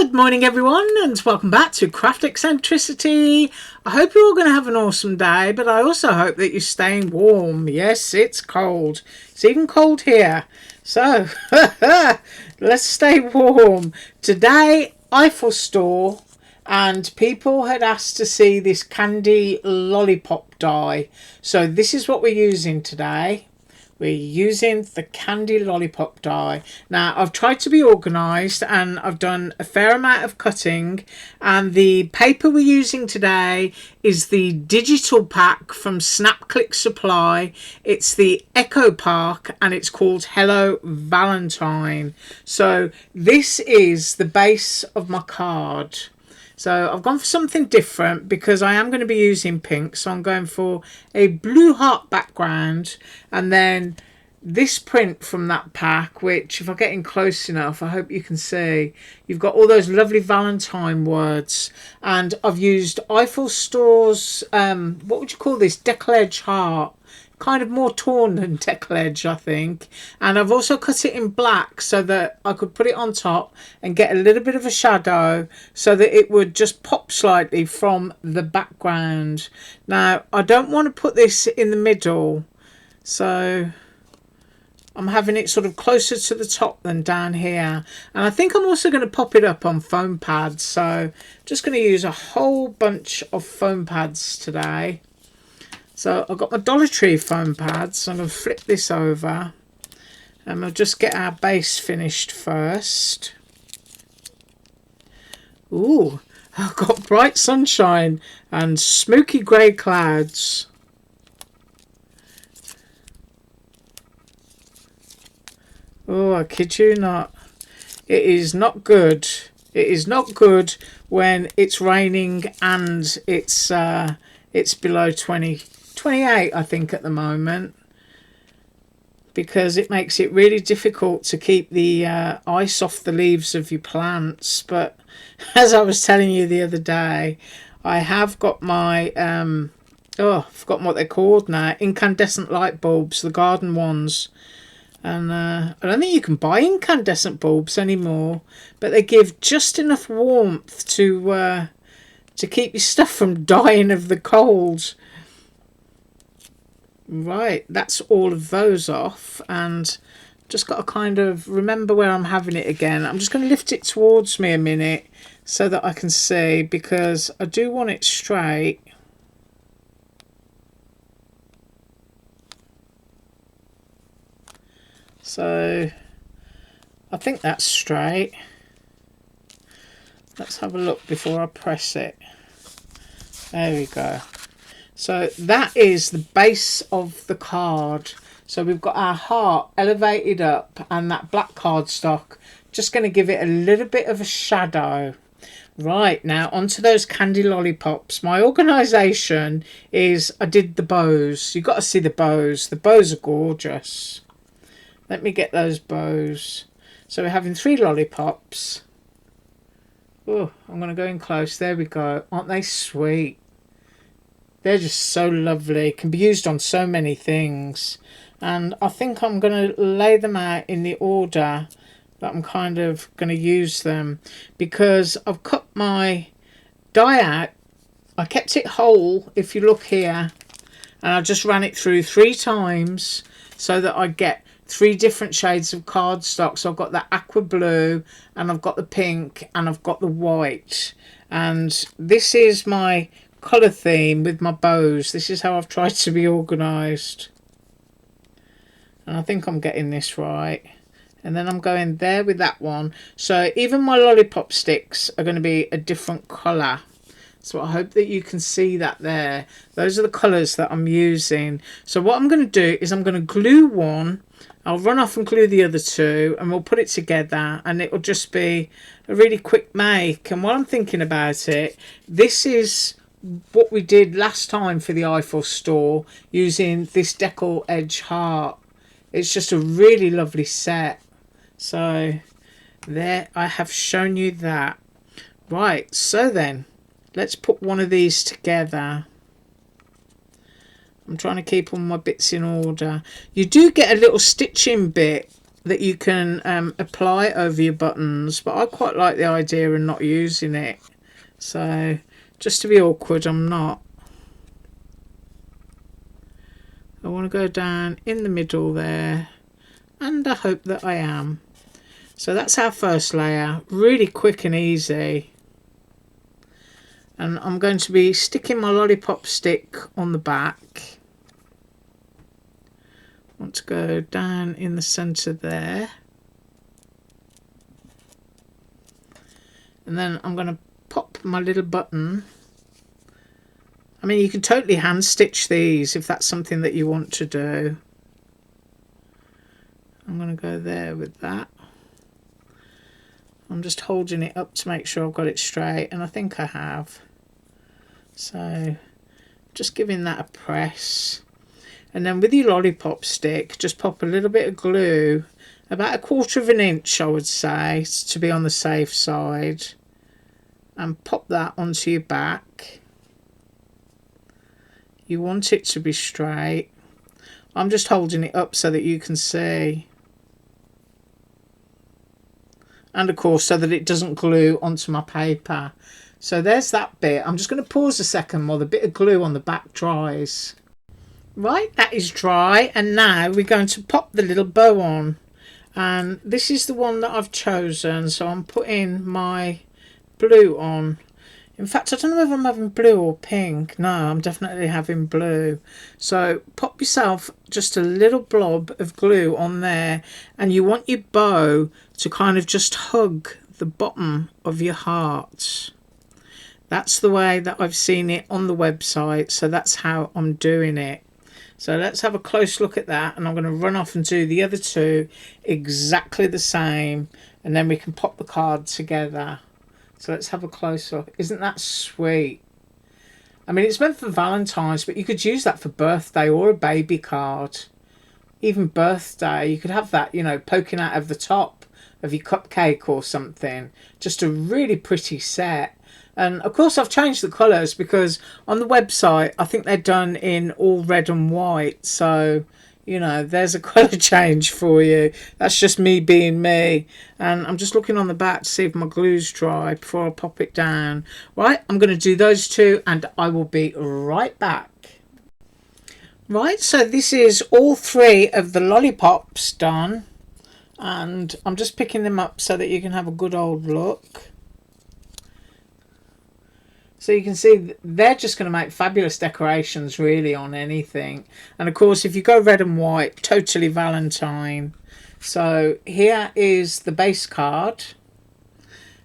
Good morning everyone, and welcome back to Craft Eccentricity. I hope you're all going to have an awesome day, but I also hope that you're staying warm. Yes, it's cold. It's even cold here. So, let's stay warm. Today, Eiffel store, and people had asked to see this candy lollipop die. So this is what we're using today. We're using the candy lollipop die. Now, I've tried to be organised and I've done a fair amount of cutting. And the paper we're using today is the digital pack from Snap Click Supply. It's the Echo Park and it's called Hello Valentine. So this is the base of my card. So I've gone for something different because I am going to be using pink. So I'm going for a blue heart background. And then this print from that pack, which if I get in close enough, I hope you can see. You've got all those lovely Valentine words. And I've used Eiffel Store's, what would you call this? Decollage heart. Kind of more torn than decollage, I think. And I've also cut it in black so that I could put it on top and get a little bit of a shadow so that it would just pop slightly from the background. Now, I don't want to put this in the middle, so I'm having it sort of closer to the top than down here. And I think I'm also going to pop it up on foam pads. So I'm just going to use a whole bunch of foam pads today. So I've got my Dollar Tree foam pads. So I'm going to flip this over. And we'll just get our base finished first. Ooh, I've got bright sunshine and smoky grey clouds. Oh, I kid you not. It is not good. It is not good when it's raining and it's below 28, I think, at the moment, because it makes it really difficult to keep the ice off the leaves of your plants. But as I was telling you the other day, I have got my I've forgotten what they're called now, incandescent light bulbs, the garden ones. And I don't think you can buy incandescent bulbs anymore, but they give just enough warmth to keep your stuff from dying of the cold. Right, that's all of those off, and just got to kind of remember where I'm having it again. I'm just going to lift it towards me a minute so that I can see, because I do want it straight. So I think that's straight. Let's have a look before I press it. There we go. So that is the base of the card. So we've got our heart elevated up and that black cardstock. Just going to give it a little bit of a shadow. Right, now onto those candy lollipops. My organisation is I did the bows. You've got to see the bows. The bows are gorgeous. Let me get those bows. So we're having 3 lollipops. Oh, I'm going to go in close. There we go. Aren't they sweet? They're just so lovely. Can be used on so many things. And I think I'm going to lay them out in the order that I'm kind of going to use them. Because I've cut my die out. I kept it whole, if you look here. And I just ran it through 3 times so that I get 3 different shades of cardstock. So I've got the aqua blue, and I've got the pink, and I've got the white. And this is my colour theme with my bows. This is how I've tried to be organised, and I think I'm getting this right. And then I'm going there with that one. So even my lollipop sticks are going to be a different colour. So I hope that you can see that there. Those are the colours that I'm using. So what I'm going to do is I'm going to glue one. I'll run off and glue the other 2, and we'll put it together, and it will just be a really quick make. And while I'm thinking about it, this is what we did last time for the Eiffel store using this decal edge heart. It's just a really lovely set. So there, I have shown you that. Right, so then let's put one of these together. I'm trying to keep all my bits in order. You do get a little stitching bit that you can apply over your buttons, but I quite like the idea of not using it. So just to be awkward, I'm not. I want to go down in the middle there, and I hope that I am. So that's our first layer, really quick and easy. And I'm going to be sticking my lollipop stick on the back. I want to go down in the centre there. And then I'm going to pop my little button. I mean, you can totally hand stitch these if that's something that you want to do. I'm going to go there with that. I'm just holding it up to make sure I've got it straight, and I think I have. So just giving that a press, and then with your lollipop stick just pop a little bit of glue, about 1/4 of an inch I would say, to be on the safe side, and pop that onto your back. You want it to be straight. I'm just holding it up so that you can see, and of course so that it doesn't glue onto my paper. So there's that bit. I'm just going to pause a second while the bit of glue on the back dries. Right, that is dry, and now we're going to pop the little bow on. And this is the one that I've chosen, so I'm putting my blue on. In fact, I don't know if I'm having blue or pink. No, I'm definitely having blue. So pop yourself just a little blob of glue on there, and you want your bow to kind of just hug the bottom of your heart. That's the way that I've seen it on the website, so that's how I'm doing it. So let's have a close look at that, and I'm going to run off and do the other two exactly the same, and then we can pop the card together. So let's have a close look. Isn't that sweet? I mean, it's meant for Valentine's, but you could use that for birthday or a baby card. Even birthday, you could have that, you know, poking out of the top of your cupcake or something. Just a really pretty set. And of course I've changed the colours because on the website I think they're done in all red and white. So, you know, there's a colour change for you. That's just me being me. And I'm just looking on the back to see if my glue's dry before I pop it down. Right, I'm going to do those two and I will be right back. Right, so this is all three of the lollipops done. And I'm just picking them up so that you can have a good old look. So you can see they're just going to make fabulous decorations really on anything. And of course, if you go red and white, totally Valentine. So here is the base card.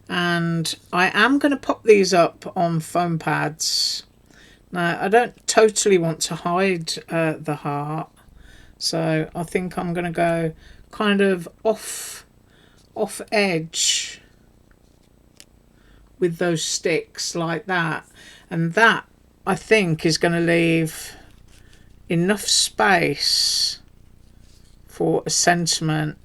And I am going to pop these up on foam pads. Now, I don't totally want to hide the heart. So I think I'm going to go kind of off edge with those sticks like that, and that I think is going to leave enough space for a sentiment.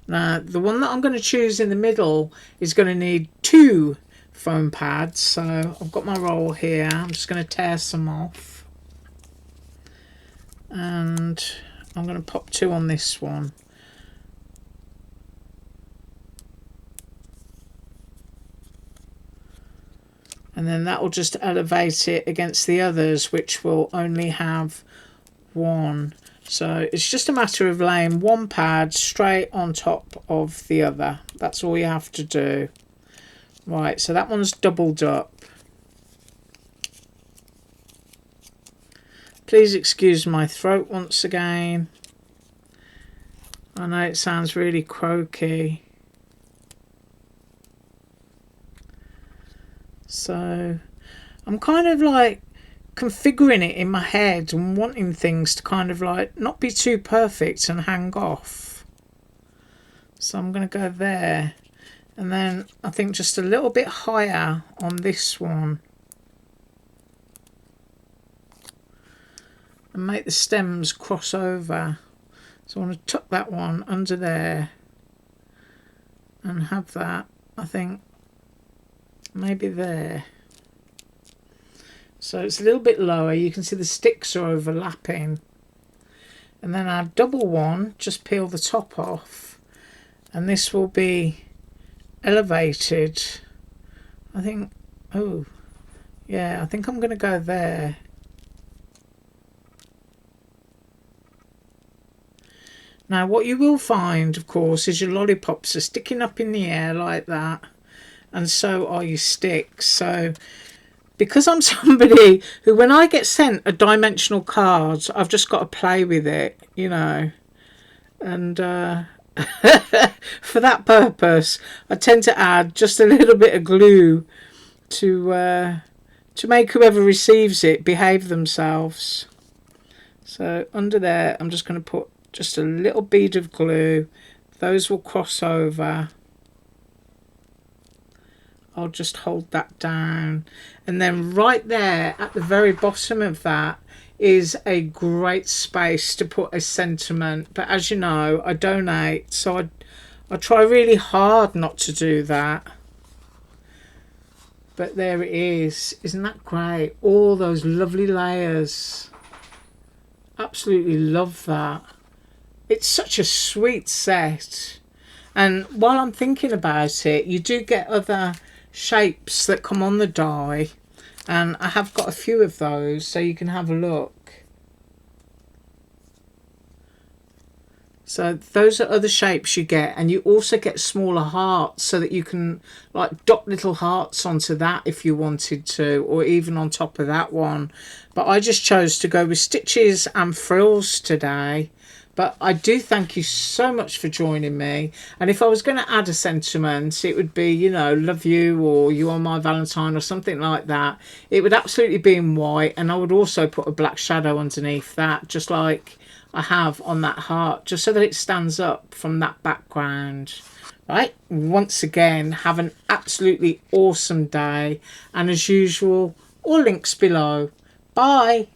Now the one that I'm going to choose in the middle is going to need 2 foam pads, so I've got my roll here. I'm just going to tear some off, and I'm going to pop 2 on this one. And then that will just elevate it against the others, which will only have 1. So it's just a matter of laying 1 pad straight on top of the other. That's all you have to do. Right, so that one's doubled up. Please excuse my throat once again. I know it sounds really croaky. So I'm kind of like configuring it in my head and wanting things to kind of like not be too perfect and hang off. So I'm going to go there, and then I think just a little bit higher on this one, and make the stems cross over. So I want to tuck that one under there and have that, I think, maybe there. So it's a little bit lower. You can see the sticks are overlapping. And then our double one, just peel the top off. And this will be elevated. I think, oh, yeah, I think I'm going to go there. Now, what you will find, of course, is your lollipops are sticking up in the air like that. And so are your sticks. So, because I'm somebody who, when I get sent a dimensional card, I've just got to play with it, you know. And for that purpose, I tend to add just a little bit of glue to make whoever receives it behave themselves. So under there, I'm just going to put just a little bead of glue. Those will cross over. I'll just hold that down. And then right there at the very bottom of that is a great space to put a sentiment. But as you know, I donate, so I try really hard not to do that. But there it is. Isn't that great? All those lovely layers. Absolutely love that. It's such a sweet set. And while I'm thinking about it, you do get other shapes that come on the die. And I have got a few of those, so you can have a look. So those are other shapes you get, and you also get smaller hearts so that you can like dot little hearts onto that if you wanted to, or even on top of that one. But I just chose to go with stitches and frills today. But I do thank you so much for joining me. And if I was going to add a sentiment, it would be, you know, love you, or you are my Valentine, or something like that. It would absolutely be in white, and I would also put a black shadow underneath that, just like I have on that heart, just so that it stands up from that background. Right, once again, have an absolutely awesome day, and as usual, all links below. Bye.